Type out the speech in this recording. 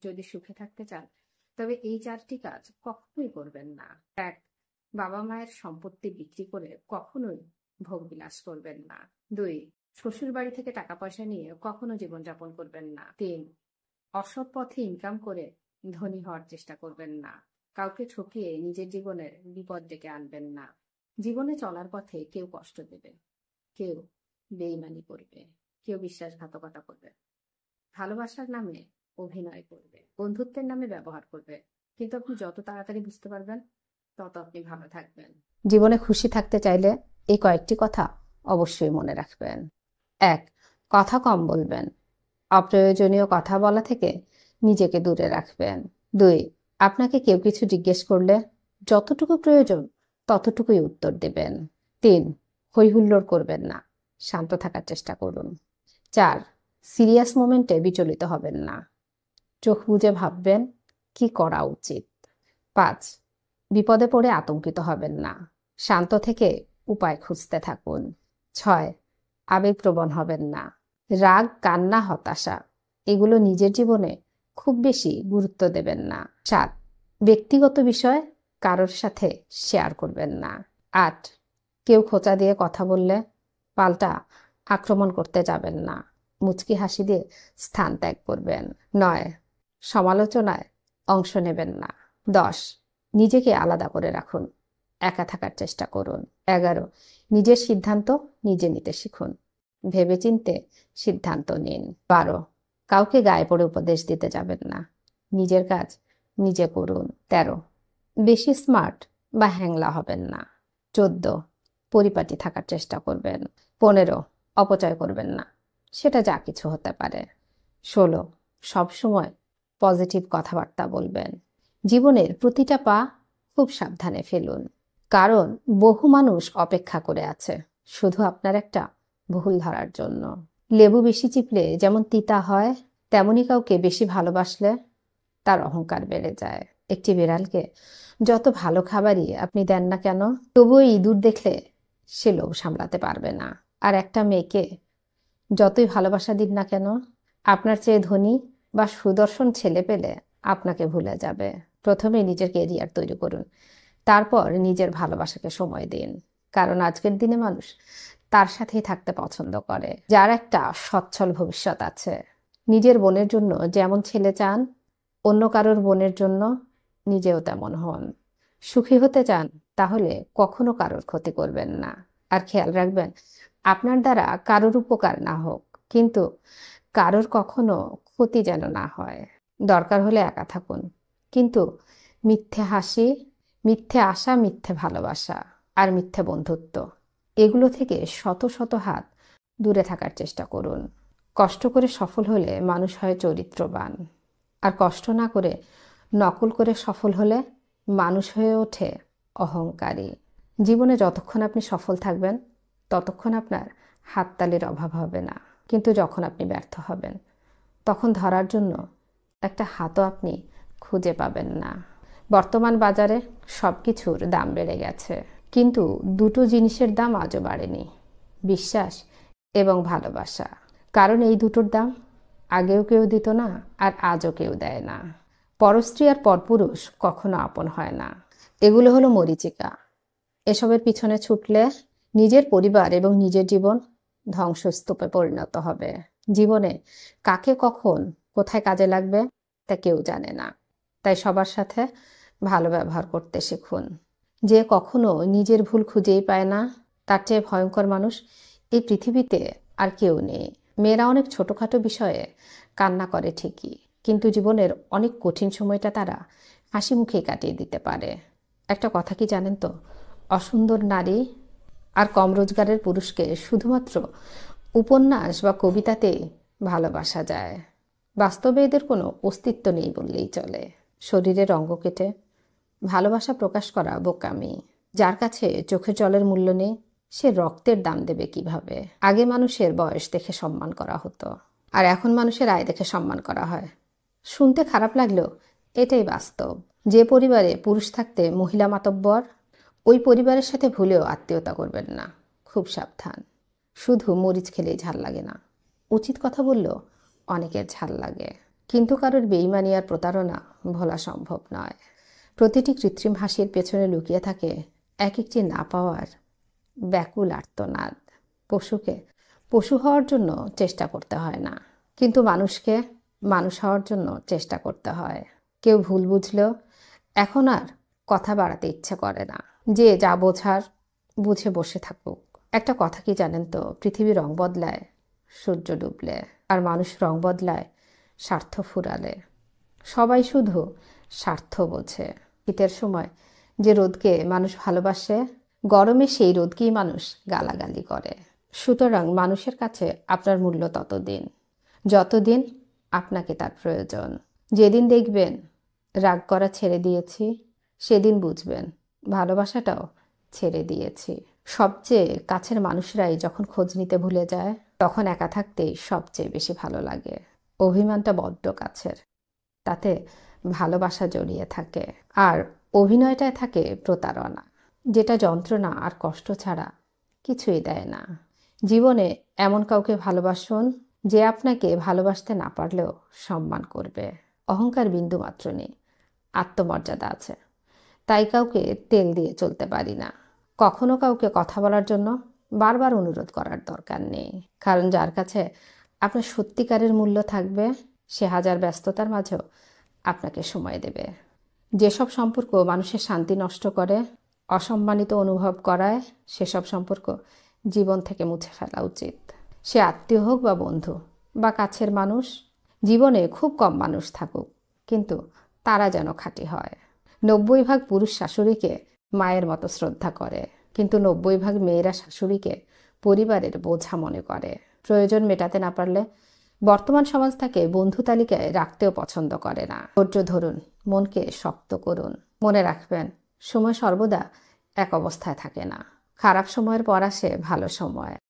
যদি সুখে থাকতে চান তবে এই 4টি কাজ কখনোই করবেন না। 1. বাবা মায়ের সম্পত্তি বিক্রি করে কখনোই ভোগবিলাস করবেন না। 2. শ্বশুর বাড়ি থেকে টাকা পয়সা নিয়ে কখনো জীবনযাপন করবেন না। 3. অসৎ পথে ইনকাম করে ধনী হওয়ার চেষ্টা করবেন না। কাউকে ঠকিয়ে নিজের জীবনের বিপদ ডেকে আনবেন না। জীবনে চলার পথে কেউ কষ্ট দেবে, কেউ বেইমানি করবে, কেউ বিশ্বাসঘাতকতা করবে, ভালোবাসার নামে অভিনয় করবে, বন্ধুত্বের নামে ব্যবহার করবে। কিন্তু আপনি যত তাড়াতাড়ি বুঝতে পারবেন তত আপনি ভালো থাকবেন। জীবনে খুশি থাকতে চাইলে এই কয়েকটি কথা অবশ্যই মনে রাখবেন। 1. কথা কম বলবেন। অপ্রয়োজনীয় কথা বলা থেকে নিজেকে দূরে রাখবেন। 2. আপনাকে কেউ কিছু জিজ্ঞেস করলে যতটুকু প্রয়োজন ততটুকুই উত্তর দেবেন। 3. হইহুল্লোড় করবেন না, শান্ত থাকার চেষ্টা করুন। 4. সিরিয়াস মোমেন্টে বিচলিত হবেন না, চোখ বুজে ভাববেন কি করা উচিত। 5. বিপদে পড়ে আতঙ্কিত হবেন না, শান্ত থেকে উপায় খুঁজতে থাকুন। 6. আবেগপ্রবণ হবেন না, রাগ, কান্না, হতাশা এগুলো নিজের জীবনে খুব বেশি গুরুত্ব দেবেন না। 7. ব্যক্তিগত বিষয় কারোর সাথে শেয়ার করবেন না। 8. কেউ খোঁচা দিয়ে কথা বললে পাল্টা আক্রমণ করতে যাবেন না, মুচকি হাসি দিয়ে স্থান ত্যাগ করবেন। 9. সমালোচনায় অংশ নেবেন না। 10. নিজেকে আলাদা করে রাখুন, একা থাকার চেষ্টা করুন। 11. নিজের সিদ্ধান্ত নিজে নিতে শিখুন, ভেবেচিন্তে সিদ্ধান্ত নিন। 12. কাউকে গায়ে পড়ে উপদেশ দিতে যাবেন না, নিজের কাজ নিজে করুন। 13. বেশি স্মার্ট বা হ্যাংলা হবেন না। 14. পরিপাটি থাকার চেষ্টা করবেন। 15. অপচয় করবেন না, সেটা যা কিছু হতে পারে। 16. সবসময় পজিটিভ কথাবার্তা বলবেন। জীবনের প্রতিটা পা খুব সাবধানে ফেলুন, কারণ বহু মানুষ অপেক্ষা করে আছে শুধু আপনার একটা ভুল ধরার জন্য। লেবু বেশি চিপলে যেমন তিতা হয়, তেমনি কাউকে বেশি ভালোবাসলে তার অহংকার বেড়ে যায়। একটি বিড়ালকে যত ভালো খাবারই আপনি দেন না কেন, তবুও ইঁদুর দেখলে সে লোভ সামলাতে পারবে না। আর একটা মেয়েকে যতই ভালোবাসা দিন না কেন, আপনার চেয়ে ধনী বা সুদর্শন ছেলে পেলে আপনাকে ভুলে যাবে। প্রথমে নিজের কেরিয়ার তৈরি করুন, তারপর নিজের ভালোবাসাকে সময় দিন, কারণ আজকের দিনে মানুষ তার সাথেই থাকতে পছন্দ করে যার একটা সচ্ছল ভবিষ্যৎ আছে। নিজের বোনের জন্য যেমন ছেলে চান, অন্য কারোর বোনের জন্য নিজেও তেমন হন। সুখী হতে চান তাহলে কখনো কারোর ক্ষতি করবেন না। আর খেয়াল রাখবেন আপনার দ্বারা কারোর উপকার না হোক, কিন্তু কারোর কখনো ক্ষতি যেন না হয়। দরকার হলে একা থাকুন, কিন্তু মিথ্যে হাসি, মিথ্যে আশা, মিথ্যে ভালোবাসা আর মিথ্যে বন্ধুত্ব এগুলো থেকে শত শত হাত দূরে থাকার চেষ্টা করুন। কষ্ট করে সফল হলে মানুষ হয় চরিত্রবান, আর কষ্ট না করে নকল করে সফল হলে মানুষ হয়ে ওঠে অহংকারী। জীবনে যতক্ষণ আপনি সফল থাকবেন ততক্ষণ আপনার হাততালির অভাব হবে না, কিন্তু যখন আপনি ব্যর্থ হবেন তখন ধরার জন্য একটা হাতও আপনি খুঁজে পাবেন না। বর্তমান বাজারে সব কিছুর দাম বেড়ে গেছে, কিন্তু দুটো জিনিসের দাম আজও বাড়েনি, বিশ্বাস এবং ভালোবাসা। কারণ এই দুটোর দাম আগেও কেউ দিত না, আর আজও কেউ দেয় না। পরস্ত্রী আর পরপুরুষ কখনো আপন হয় না, এগুলো হলো মরীচিকা। এসবের পিছনে ছুটলে নিজের পরিবার এবং নিজের জীবন ধ্বংসস্তূপে পরিণত হবে। জীবনে কাকে কখন কোথায় কাজে লাগবে তা কেউ জানে না, তাই সবার সাথে ভালো ব্যবহার করতে শিখুন। যে কখনো নিজের ভুল খুঁজেই পায় না, তার চেয়ে ভয়ঙ্কর মানুষ এই পৃথিবীতে আর কেউ নেই। মেয়েরা অনেক ছোটোখাটো বিষয়ে কান্না করে ঠিকই, কিন্তু জীবনের অনেক কঠিন সময়টা তারা হাসি মুখেই কাটিয়ে দিতে পারে। একটা কথা কি জানেন তো, অসুন্দর নারী আর কম রোজগারের পুরুষকে শুধুমাত্র উপন্যাস বা কবিতাতে ভালোবাসা যায়, বাস্তবে এদের কোনো অস্তিত্ব নেই বললেই চলে। শরীরের অঙ্গ কেটে ভালোবাসা প্রকাশ করা বোকামি। যার কাছে চোখের জলের মূল্য নেই সে রক্তের দাম দেবে কিভাবে? আগে মানুষের বয়স দেখে সম্মান করা হতো, আর এখন মানুষের আয় দেখে সম্মান করা হয়। শুনতে খারাপ লাগলেও এটাই বাস্তব। যে পরিবারে পুরুষ থাকতে মহিলা মাতব্বর, ওই পরিবারের সাথে ভুলেও আত্মীয়তা করবেন না, খুব সাবধান। শুধু মরিচ খেলেই ঝাল লাগে না, উচিত কথা বললেও অনেকের ঝাল লাগে। কিন্তু কারোর বেইমানি আর প্রতারণা ভোলা সম্ভব নয়। প্রতিটি কৃত্রিম হাসির পেছনে লুকিয়ে থাকে এক একটি না পাওয়ার ব্যাকুল আর্তনাদ। পশুকে পশু হওয়ার জন্য চেষ্টা করতে হয় না, কিন্তু মানুষকে মানুষ হওয়ার জন্য চেষ্টা করতে হয়। কেউ ভুল বুঝলেও এখন আর কথা বাড়াতে ইচ্ছে করে না। যে যা বোঝার বুঝে বসে থাকুক। একটা কথা কি জানেন তো, পৃথিবী রং বদলায় সূর্য ডুবলে, আর মানুষ রং বদলায় স্বার্থ ফুরালে। সবাই শুধু স্বার্থ বোঝে। শীতের সময় যে রোদকে মানুষ ভালোবাসে, গরমে সেই রোদকেই মানুষ গালাগালি করে। সুতরাং মানুষের কাছে আপনার মূল্য ততদিন যতদিন আপনাকে তার প্রয়োজন। যেদিন দেখবেন রাগ করা ছেড়ে দিয়েছি, সেদিন বুঝবেন ভালোবাসাটাও ছেড়ে দিয়েছি। সবচেয়ে কাছের মানুষরাই যখন খোঁজ নিতে ভুলে যায়, তখন একা থাকতেই সবচেয়ে বেশি ভালো লাগে। অভিমানটা বড্ড কাছের, তাতে ভালোবাসা জড়িয়ে থাকে, আর অভিনয়টায় থাকে প্রতারণা, যেটা যন্ত্রণা আর কষ্ট ছাড়া কিছুই দেয় না। জীবনে এমন কাউকে ভালোবাসুন যে আপনাকে ভালোবাসতে না পারলেও সম্মান করবে। অহংকার বিন্দু মাত্র নেই, আত্মমর্যাদা আছে, তাই কাউকে তেল দিয়ে চলতে পারি না। কখনো কাউকে কথা বলার জন্য বারবার অনুরোধ করার দরকার নেই, কারণ যার কাছে আপনার সত্যিকারের মূল্য থাকবে, সে হাজার ব্যস্ততার মাঝেও আপনাকে সময় দেবে। যেসব সম্পর্ক মানুষের শান্তি নষ্ট করে, অসম্মানিত অনুভব করায়, সেসব সম্পর্ক জীবন থেকে মুছে ফেলা উচিত। সে আত্মীয় হোক বা বন্ধু বা কাছের মানুষ। জীবনে খুব কম মানুষ থাকুক, কিন্তু তারা যেন খাঁটি হয়। 90% পুরুষ শাশুড়িকে মায়ের মতো শ্রদ্ধা করে, কিন্তু 90% মেয়েরা শাশুড়িকে পরিবারের বোঝা মনে করে। প্রয়োজন মেটাতে না পারলে বর্তমান সমাজ তাকে বন্ধু তালিকায় রাখতেও পছন্দ করে না। ধৈর্য ধরুন, মনকে শক্ত করুন। মনে রাখবেন, সময় সর্বদা এক অবস্থায় থাকে না। খারাপ সময়ের পর আসে ভালো সময়।